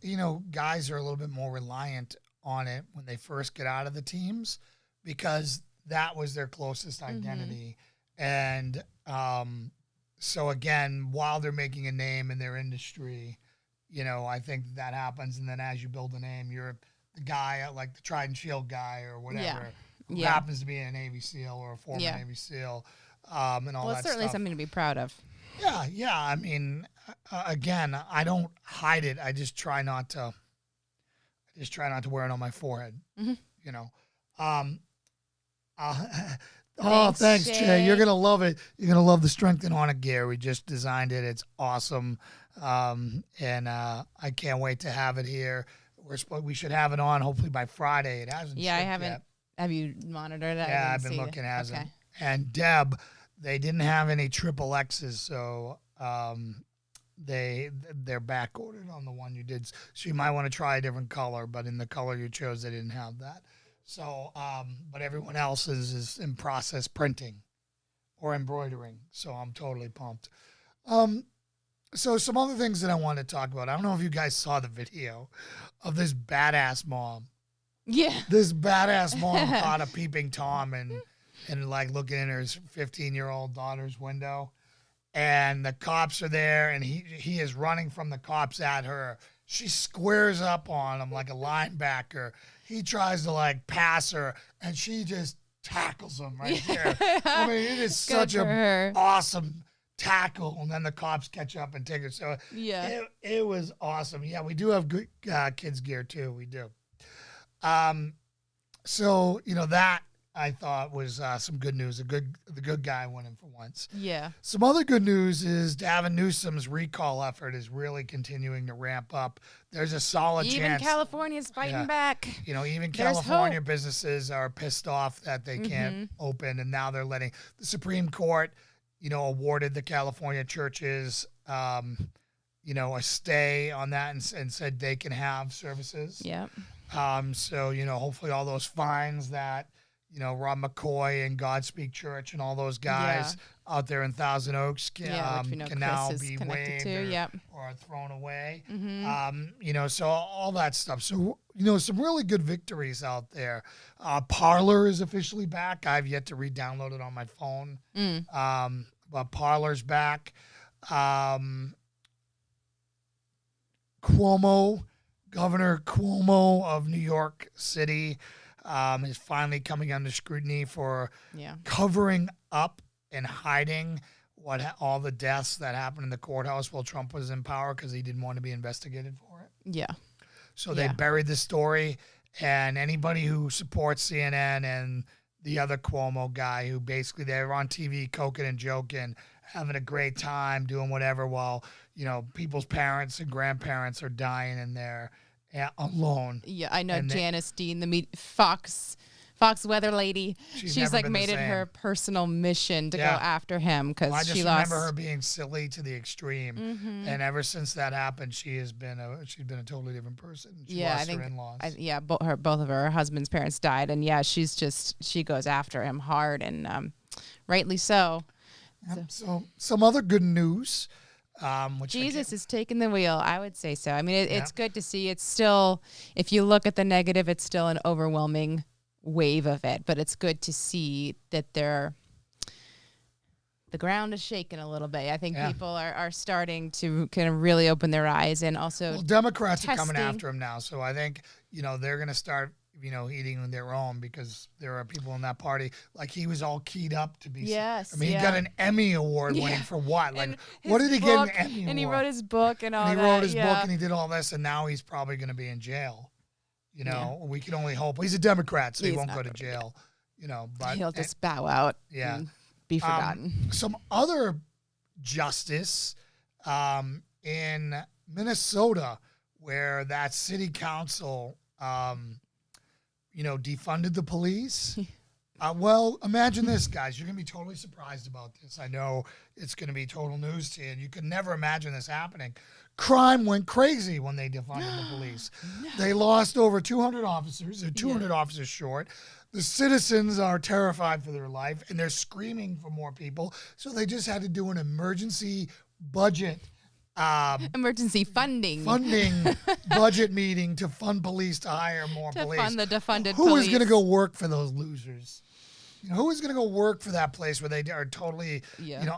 I think, guys are a little bit more reliant on it when they first get out of the teams, because that was their closest identity. And so again, while they're making a name in their industry, I think that happens. And then as you build a name, you're the guy, like the Trident Shield guy or whatever, who happens to be a Navy SEAL or a former Navy SEAL, and all that stuff. Well, it's certainly something to be proud of. Yeah. I mean, again, I don't hide it. I just try not to. Wear it on my forehead. Mm-hmm. You know. Thanks, Jay. You're gonna love it. You're gonna love the Strength and Honor gear. We just designed it. It's awesome, and I can't wait to have it here. We should have it on hopefully by Friday. It hasn't. Yeah, I shipped haven't. yet. Have you monitored that? Yeah, I've been looking. Hasn't. Okay. And Deb, they didn't have any triple X's, so they're back ordered on the one you did. So you might want to try a different color, but in the color you chose, they didn't have that. So, but everyone else is in process printing or embroidering. So I'm totally pumped. So some other things that I wanted to talk about. I don't know if you guys saw the video of this badass mom. Yeah. This badass mom caught a peeping Tom and like looking in her 15-year-old daughter's window. And the cops are there, and he is running from the cops at her. She squares up on him like a linebacker. He tries to like pass her, and she just tackles him right there. I mean, it is such a awesome tackle, and then the cops catch up and take her. So yeah, it was awesome. Yeah, we do have good kids gear too. We do. So that I thought was some good news. The good guy winning for once. Yeah. Some other good news is Gavin Newsom's recall effort is really continuing to ramp up. There's a solid chance. Even California's fighting back. Even California businesses are pissed off that they can't open, and now they're letting the Supreme Court, awarded the California churches, a stay on that and said they can have services. Yeah. So, hopefully all those fines that, Rob McCoy and Godspeak Church and all those guys out there in Thousand Oaks can now be waived or thrown away. So all that stuff. So, some really good victories out there. Parler is officially back. I've yet to re-download it on my phone. But Parler's back. Governor Cuomo of New York City is finally coming under scrutiny for covering up and hiding all the deaths that happened in the courthouse while Trump was in power because he didn't want to be investigated for it. Yeah. So they buried the story, and anybody who supports CNN and the other Cuomo guy who basically they were on TV coking and joking, having a great time, doing whatever while, people's parents and grandparents are dying in there alone. Yeah, I know. And Janice Dean, the Fox weather lady, she's like made it her personal mission to go after him because she lost. I just remember her being silly to the extreme, and ever since that happened, she's been a totally different person. She lost her in-laws. Both of her husband's parents died, and she goes after him hard, and rightly so. So some other good news. Jesus is taking the wheel. I would say so. I mean, it's good to see. It's still, if you look at the negative, it's still an overwhelming wave of it. But it's good to see that the ground is shaking a little bit. I think people are starting to kind of really open their eyes and also Democrats are coming after him now. So I think, they're going to start eating their own because there are people in that party. Like he was all keyed up to be. Yes. I mean, he got an Emmy Award winning for what? Like, what did he get an Emmy Award? And he wrote his book and all that. And he wrote his book and he did all this, and now he's probably going to be in jail. We can only hope. He's a Democrat, so he won't go to jail. But he'll just bow out. Yeah. And be forgotten. Some other justice in Minnesota, where that city council. Defunded the police. Well, imagine this, guys. You're going to be totally surprised about this. I know it's going to be total news to you, and you could never imagine this happening. Crime went crazy when they defunded the police. No. They lost over 200 officers. They're 200 officers short. The citizens are terrified for their life, and they're screaming for more people. So they just had to do an emergency budget emergency funding budget meeting to fund police to hire more police. To fund the defunded police. Who is going to go work for those losers? Who is going to go work for that place where they are totally,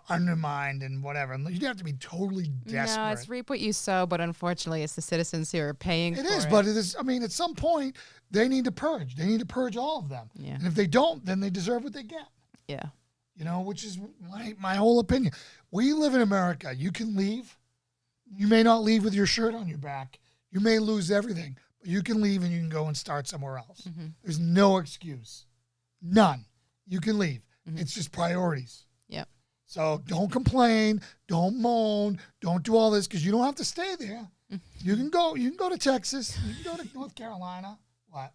undermined and whatever? And you'd have to be totally desperate. No, it's reap what you sow, but unfortunately, it's the citizens who are paying for it. It is, but it is. I mean, at some point, they need to purge. They need to purge all of them. Yeah. And if they don't, then they deserve what they get. Yeah. which is my whole opinion. We live in America. You can leave. You may not leave with your shirt on your back. You may lose everything, but you can leave and you can go and start somewhere else. Mm-hmm. There's no excuse. None. You can leave. It's just priorities. Yep. So don't complain. Don't moan. Don't do all this because you don't have to stay there. You can go. You can go to Texas. You can go to North Carolina. What?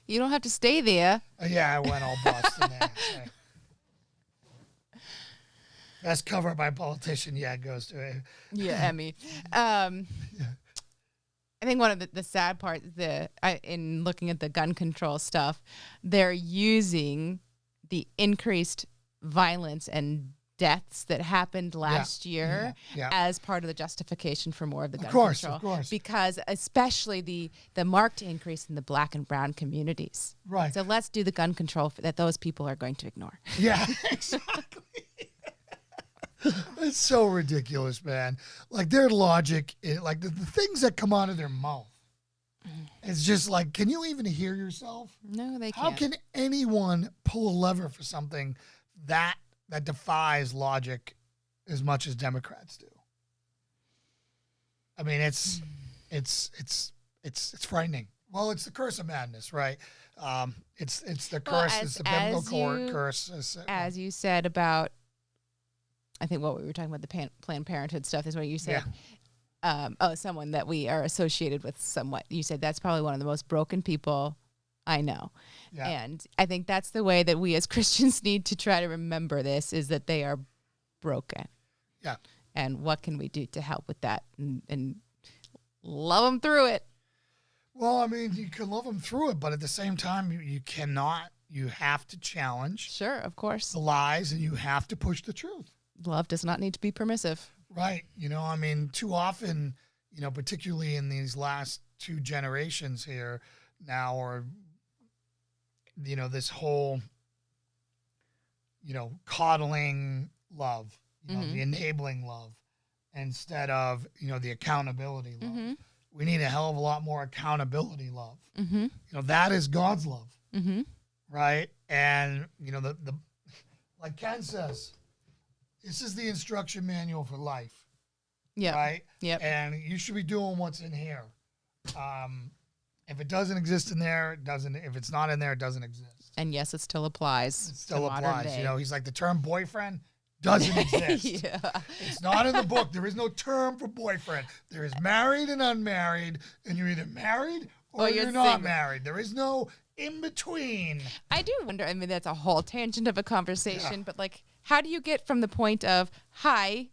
You don't have to stay there. Yeah, I went all Boston there. Okay. Best cover by politician. Yeah, it goes to it. Yeah, Emmy. I think one of the sad parts, in looking at the gun control stuff, they're using the increased violence and deaths that happened last year as part of the justification for more of the gun control. Of course. Because especially the marked increase in the black and brown communities. Right. So let's do the gun control that those people are going to ignore. Yeah, exactly. It's so ridiculous, man. Like their logic, like the things that come out of their mouth. It's just like, can you even hear yourself? No, they can't. How can anyone pull a lever for something that defies logic as much as Democrats do? I mean, it's frightening. Well, it's the curse of madness, right? It's the curse. It's the biblical curse. As you said about, I think what we were talking about, the Planned Parenthood stuff is what you said. Someone that we are associated with somewhat. You said that's probably one of the most broken people I know. Yeah. And I think that's the way that we as Christians need to try to remember this, is that they are broken. Yeah. And what can we do to help with that and love them through it? Well, I mean, you can love them through it, but at the same time, you cannot. You have to challenge. Sure, of course. The lies, and you have to push the truth. Love does not need to be permissive. Right. I mean, too often, particularly in these last two generations here now, or, this whole, coddling love, the enabling love, instead of, the accountability love. Mm-hmm. We need a hell of a lot more accountability love. Mm-hmm. That is God's love. Mm-hmm. Right. And, the like Ken says, this is the instruction manual for life. Yeah. Right? Yep. And you should be doing what's in here. If it doesn't exist in there, it doesn't. If it's not in there, it doesn't exist. And yes, it still applies. It still to modern applies. day. He's like, the term boyfriend doesn't exist. Yeah. It's not in the book. There is no term for boyfriend. There is married and unmarried, and you're either married or you're not single. married. There is no in between. I do wonder, I mean, that's a whole tangent of a conversation, but like, how do you get from the point of, hi,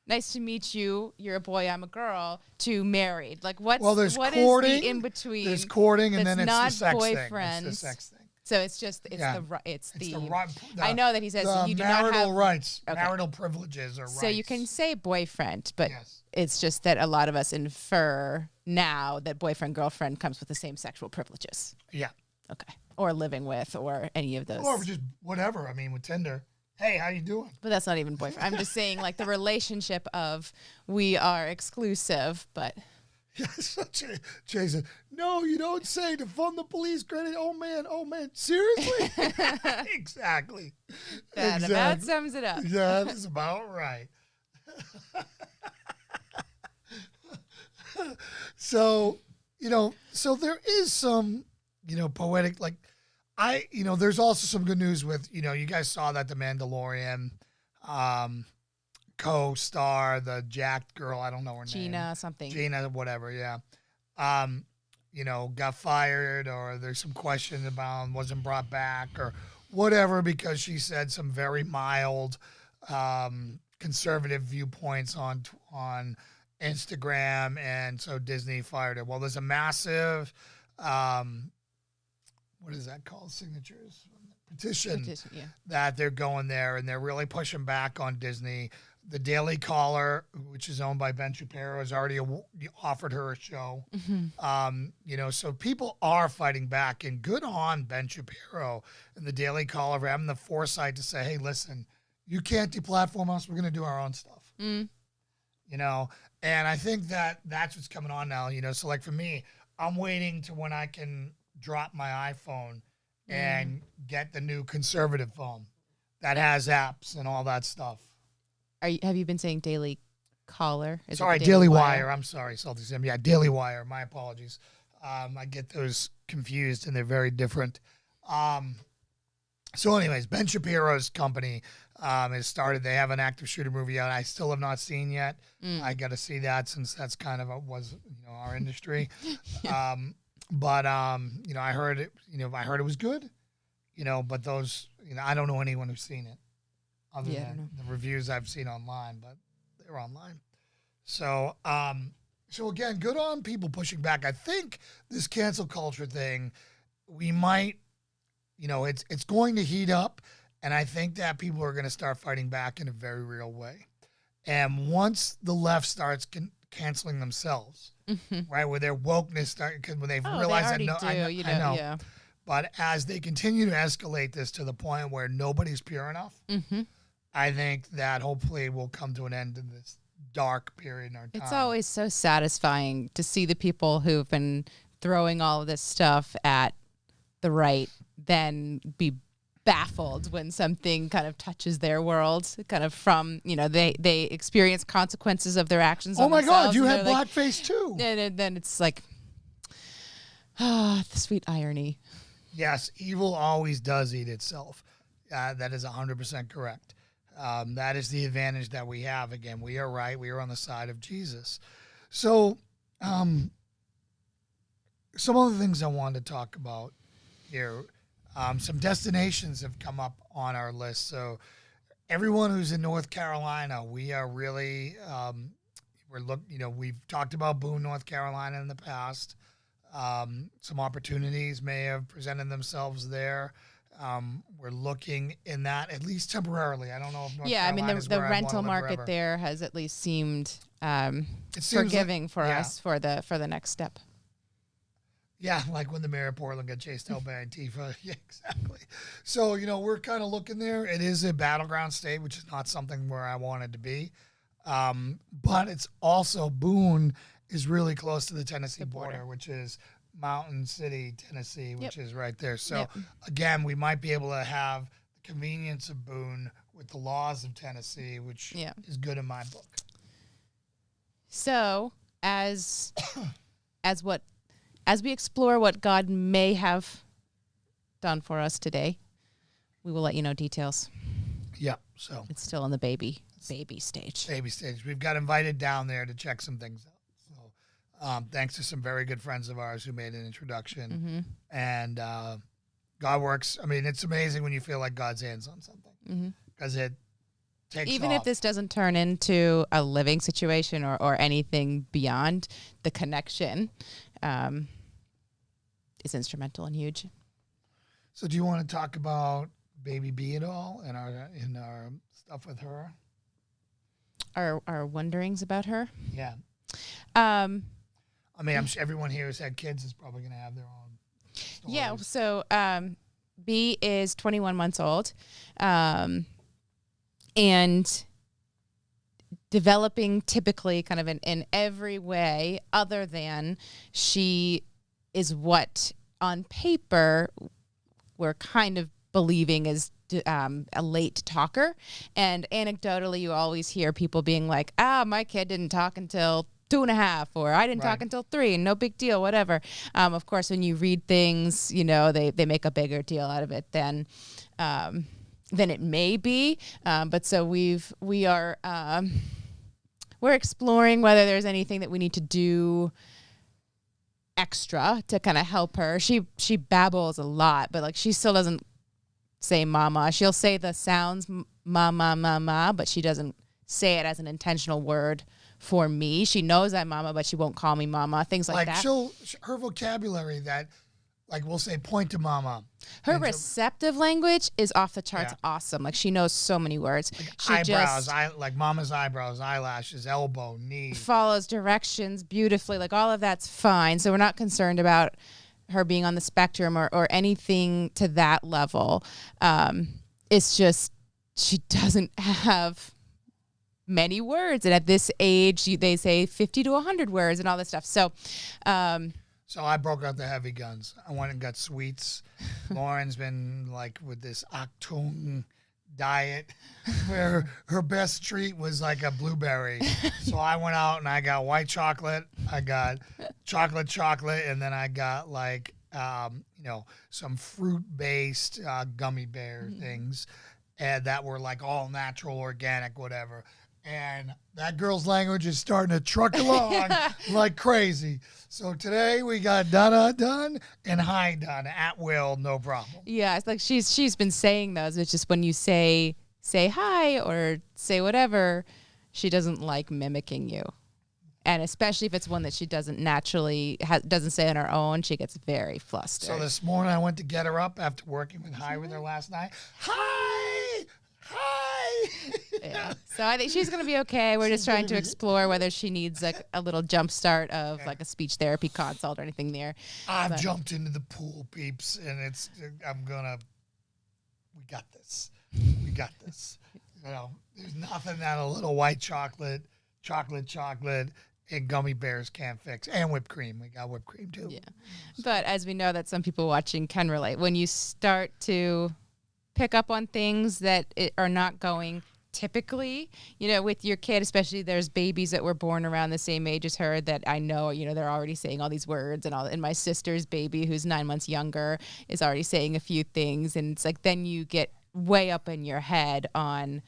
nice to meet you, you're a boy, I'm a girl, to married? Like, what is the in between? There's courting, and then it's not the sex boyfriends. thing. It's the sex thing. So it's just, I know that he says you do not have marital rights, okay. marital privileges or rights. So you can say boyfriend, but it's just that a lot of us infer now that boyfriend, girlfriend comes with the same sexual privileges. Yeah. Okay. Or living with, or any of those. Or just whatever. I mean, with Tinder. Hey, how you doing? But that's not even boyfriend. I'm just saying, like, the relationship of we are exclusive, but... Yeah, Jason, no, you don't say to fund the police credit. Oh, man. Seriously? Exactly. That about sums it up. That is about right. So there is some, poetic, like, there's also some good news with, you guys saw that the Mandalorian co-star, the jacked girl, I don't know her name. Gina, whatever, yeah. Got fired, or there's some question about wasn't brought back or whatever because she said some very mild conservative viewpoints on Instagram, and so Disney fired her. Well, there's a massive what is that called? Signatures? Petition that they're going there, and they're really pushing back on Disney. The Daily Caller, which is owned by Ben Shapiro, has already offered her a show. Mm-hmm. So people are fighting back, and good on Ben Shapiro and the Daily Caller for having the foresight to say, hey, listen, you can't deplatform us. We're going to do our own stuff. And I think that's what's coming on now, So like for me, I'm waiting to when I can drop my iPhone and get the new conservative phone that has apps and all that stuff. Have you been saying Daily Caller? Is it Sorry, the Daily Wire. I'm sorry, Salty Sim. Yeah, Daily Wire. My apologies. I get those confused, and they're very different. So anyways, Ben Shapiro's company has started. They have an active shooter movie out. I still have not seen yet. I got to see that since that's kind of our industry. But I heard it. I heard it was good. But those, I don't know anyone who's seen it, other than the reviews I've seen online. But they're online. So so again, good on people pushing back. I think this cancel culture thing, we might. It's going to heat up, and I think that people are going to start fighting back in a very real way. And once the left starts canceling themselves, right, where their wokeness starts, when they've realized they that, I know, yeah. But as they continue to escalate this to the point where nobody's pure enough, I think that hopefully will come to an end in this dark period in our time. It's always so satisfying to see the people who've been throwing all of this stuff at the right then be baffled when something kind of touches their world, kind of from, they experience consequences of their actions. Oh my God, you had blackface too. And then it's like, the sweet irony. Yes, evil always does eat itself. That is 100% correct. That is the advantage that we have. Again, we are right. We are on the side of Jesus. So, some other things I wanted to talk about here. Some destinations have come up on our list. So everyone who's in North Carolina, we are really, we've talked about Boone, North Carolina in the past. Some opportunities may have presented themselves there. We're looking in that, at least temporarily. I don't know if North Carolina is the where I rental wanna live market forever. there has at least seemed seems forgiving for yeah. us for the next step. Yeah, like when the mayor of Portland got chased out by Antifa. Yeah, exactly. So, we're kind of looking there. It is a battleground state, which is not something where I wanted to be. But it's also, Boone is really close to the Tennessee border, which is Mountain City, Tennessee, which is right there. So, again, we might be able to have the convenience of Boone with the laws of Tennessee, which is good in my book. So, as we explore what God may have done for us today, we will let you know details. Yeah, so it's still in the baby stage. Baby stage. We've got invited down there to check some things out. So, thanks to some very good friends of ours who made an introduction. And God works. I mean, it's amazing when you feel like God's hands on something because it takes even off. if this doesn't turn into a living situation or anything beyond, the connection is instrumental and huge. So do you want to talk about Baby B at all and our stuff with her? Our wonderings about her? Yeah. I mean, I'm sure everyone here who's had kids is probably going to have their own stories. Yeah, so B is 21 months old and developing typically kind of in every way other than she is what on paper we're kind of believing is a late talker. And anecdotally, you always hear people being like, my kid didn't talk until 2.5, or I didn't talk until 3, no big deal, whatever. Of course, when you read things, they make a bigger deal out of it than it may be. But so we're exploring whether there's anything that we need to do extra to kind of help her. She babbles a lot, but like she still doesn't say mama. She'll say the sounds mama, mama, but she doesn't say it as an intentional word for me. She knows I'm mama, but she won't call me mama. Things like that. Her vocabulary that, like we'll say point to mama. Her receptive language is off the charts awesome. Like she knows so many words. Like eyebrows, like mama's eyebrows, eyelashes, elbow, knee. Follows directions beautifully. Like all of that's fine. So we're not concerned about her being on the spectrum or anything to that level. It's just she doesn't have many words. And at this age, they say 50 to 100 words and all this stuff. So So I broke out the heavy guns. I went and got sweets. Lauren's been like with this Achtung diet where her best treat was like a blueberry. So I went out and I got white chocolate, I got chocolate, and then I got like, some fruit-based gummy bear things, and that were like all natural, organic, whatever. And that girl's language is starting to truck along like crazy. So today we got done and hi done at will, no problem. Yeah, it's like she's been saying those. It's just when you say hi or say whatever, she doesn't like mimicking you. And especially if it's one that she doesn't naturally doesn't say on her own, she gets very flustered. So this morning I went to get her up after working with her last night. Hi. Yeah. So I think she's going to be okay. We're just trying to explore whether she needs like a little jump start of like a speech therapy consult or anything there. I've jumped into the pool, peeps, and we got this. There's nothing that a little white chocolate, and gummy bears can't fix. And whipped cream. We got whipped cream too. Yeah. But as we know that some people watching can relate, when you start to pick up on things that are not going typically, with your kid, especially there's babies that were born around the same age as her that I know, they're already saying all these words and my sister's baby who's 9 months younger is already saying a few things. And it's like, then you get way up in your head on,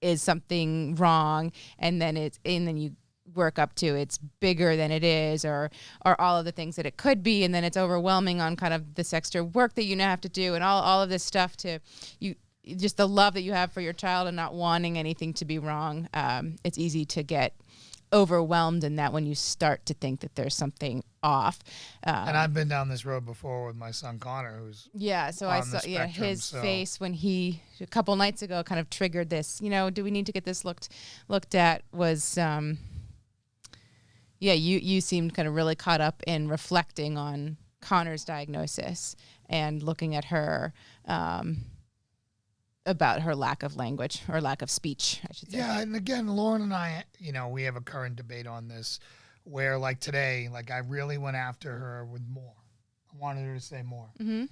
is something wrong? And then you work up to it's bigger than it is or all of the things that it could be, and then it's overwhelming on kind of this extra work that you now have to do and all of this stuff to you, just the love that you have for your child and not wanting anything to be wrong. It's easy to get overwhelmed in that when you start to think that there's something off. And I've been down this road before with my son Connor, who's so I saw his face when he a couple nights ago kind of triggered this, do we need to get this looked at, was you seemed kind of really caught up in reflecting on Connor's diagnosis and looking at her about her lack of language or lack of speech, I should say. Yeah, and again, Lauren and I, we have a current debate on this where, like today, like I really went after her with more. I wanted her to say more. Mm-hmm.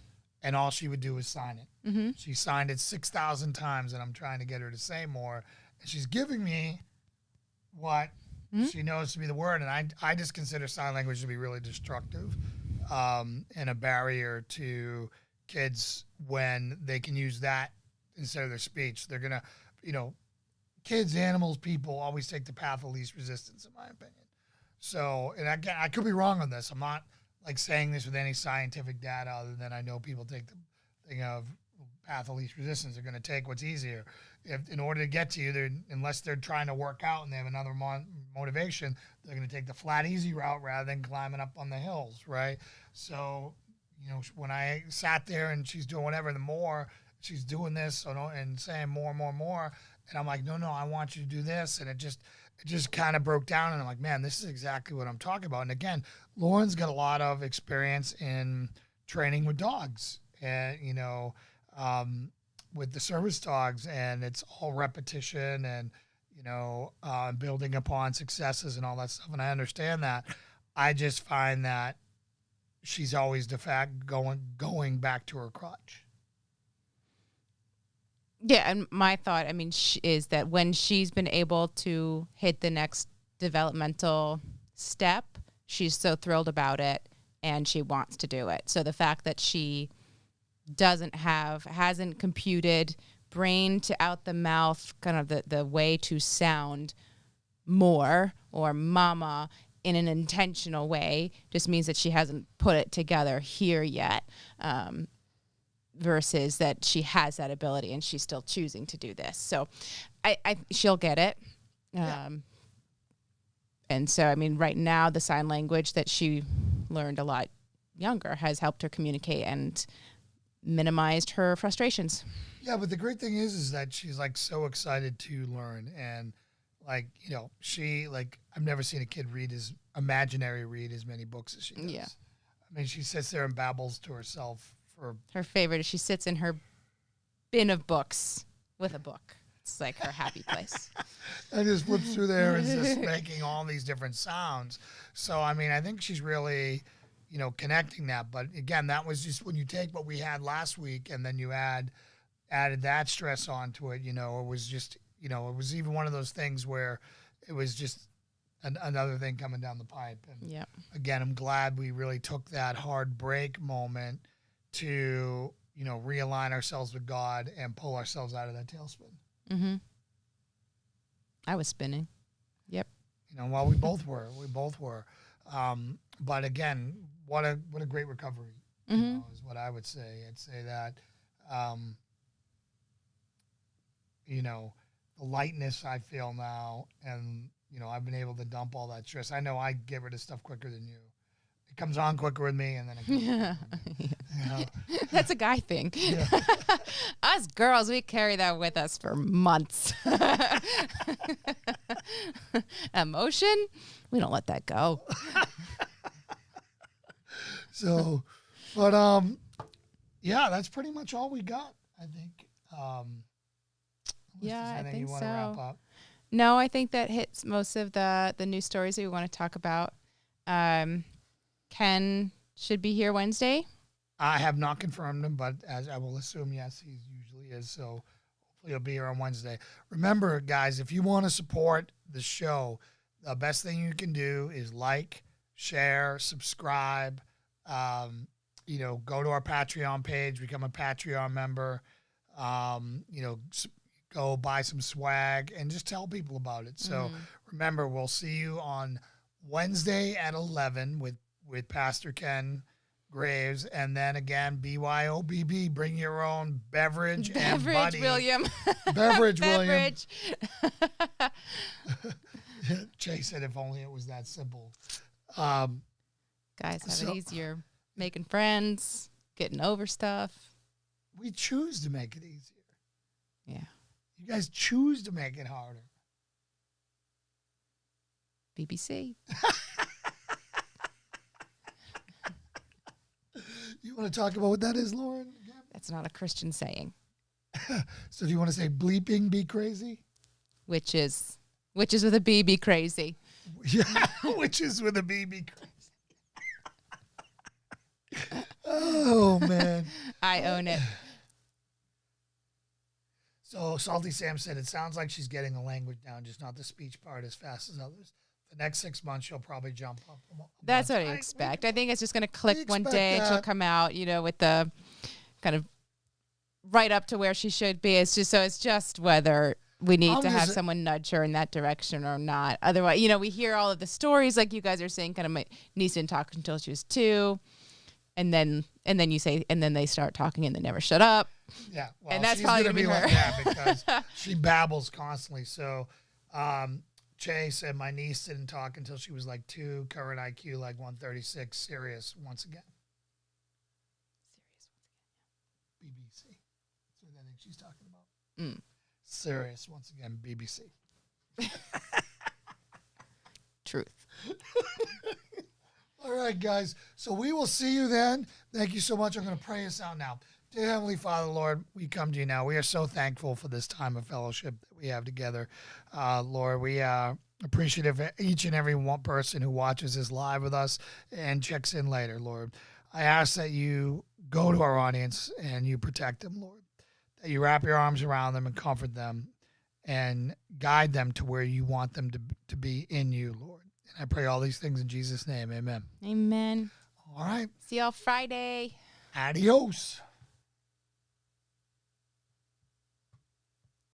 And all she would do was sign it. Mm-hmm. She signed it 6,000 times, and I'm trying to get her to say more. And she's giving me what she knows to be the word, and I just consider sign language to be really destructive and a barrier to kids when they can use that instead of their speech. They're going to, kids, animals, people always take the path of least resistance, in my opinion. So, and again, I could be wrong on this. I'm not like saying this with any scientific data other than I know people take the thing of path of least resistance. They're going to take what's easier. If in order to get to you, unless they're trying to work out and they have another motivation, they're going to take the flat, easy route rather than climbing up on the hills, right? So, when I sat there and she's doing whatever, the more she's doing this and saying more, and I'm like, no, I want you to do this, and it just kind of broke down, and I'm like, man, this is exactly what I'm talking about. And again, Lauren's got a lot of experience in training with dogs, and with the service dogs, and it's all repetition and, building upon successes and all that stuff. And I understand that. I just find that she's always de facto going back to her crutch. Yeah. And my thought, is that when she's been able to hit the next developmental step, she's so thrilled about it and she wants to do it. So the fact that she hasn't computed brain to out the mouth, kind of the way to sound more or mama in an intentional way, just means that she hasn't put it together here yet, versus that she has that ability and she's still choosing to do this. So she'll get it. And so, right now the sign language that she learned a lot younger has helped her communicate and minimized her frustrations. Yeah, but the great thing is that she's like so excited to learn, and like, she I've never seen a kid read as many books as she does. Yeah. She sits there and babbles to herself for her favorite is she sits in her bin of books with a book. It's like her happy place. And just flips through there and just making all these different sounds. So I think she's really connecting that. But again, that was just when you take what we had last week and then you add added that stress onto it, it was just, it was even one of those things where it was just another thing coming down the pipe. And Yeah. again, I'm glad we really took that hard break moment to, realign ourselves with God and pull ourselves out of that tailspin. Mm-hmm. I was spinning. Yep. Well, we both were. But again, what a great recovery, is what I would say. I'd say that, the lightness I feel now, and, I've been able to dump all that stress. I know I get rid of stuff quicker than you. It comes on quicker with me, and then it goes. Yeah. That's a guy thing. Yeah. Us girls, we carry that with us for months. Emotion, we don't let that go. So, but yeah, that's pretty much all we got, I think. Yeah, I think you want to wrap so. up? No, I think that hits most of the news stories that we want to talk about. Ken should be here Wednesday. I have not confirmed him, but as I will assume, yes, he usually is. So hopefully he'll be here on Wednesday. Remember, guys, if you want to support the show, the best thing you can do is like, share, subscribe. Go to our Patreon page, become a Patreon member. Go buy some swag and just tell people about it. So remember, we'll see you on Wednesday at 11 with Pastor Ken Graves, and then again, BYOBB, bring your own beverage and buddy. William. Beverage, William. Beverage. Jay said if only it was that simple. Guys, have it easier. Making friends, getting over stuff. We choose to make it easier. Yeah. You guys choose to make it harder. BBC. You want to talk about what that is, Lauren? That's not a Christian saying. So do you want to say bleeping be crazy? Which is with a B, be crazy. Yeah, which is with a B be crazy. Oh, man. I own it. So Salty Sam said, it sounds like she's getting the language down, just not the speech part as fast as others. The next 6 months, she'll probably jump up. That's what I expect. I think it's just going to click one day and she'll come out, with the kind of right up to where she should be. It's just whether we need to have someone nudge her in that direction or not. Otherwise, we hear all of the stories like you guys are saying, kind of my niece didn't talk until she was 2. And then you say, and then they start talking and they never shut up. Yeah. Well, and that's she's probably going to be her. like that because she babbles constantly. So, Che said, my niece didn't talk until she was like 2, current IQ like 136, serious once again. BBC. That's what I think she's talking about. Serious once again, BBC. Truth. All right, guys. So we will see you then. Thank you so much. I'm going to pray us out now. Dear Heavenly Father, Lord, we come to you now. We are so thankful for this time of fellowship that we have together. Lord, we are appreciative of each and every one person who watches this live with us and checks in later, Lord. I ask that you go to our audience and you protect them, Lord. That you wrap your arms around them and comfort them and guide them to where you want them to be in you, Lord. And I pray all these things in Jesus' name. Amen. Amen. All right. See y'all Friday. Adios.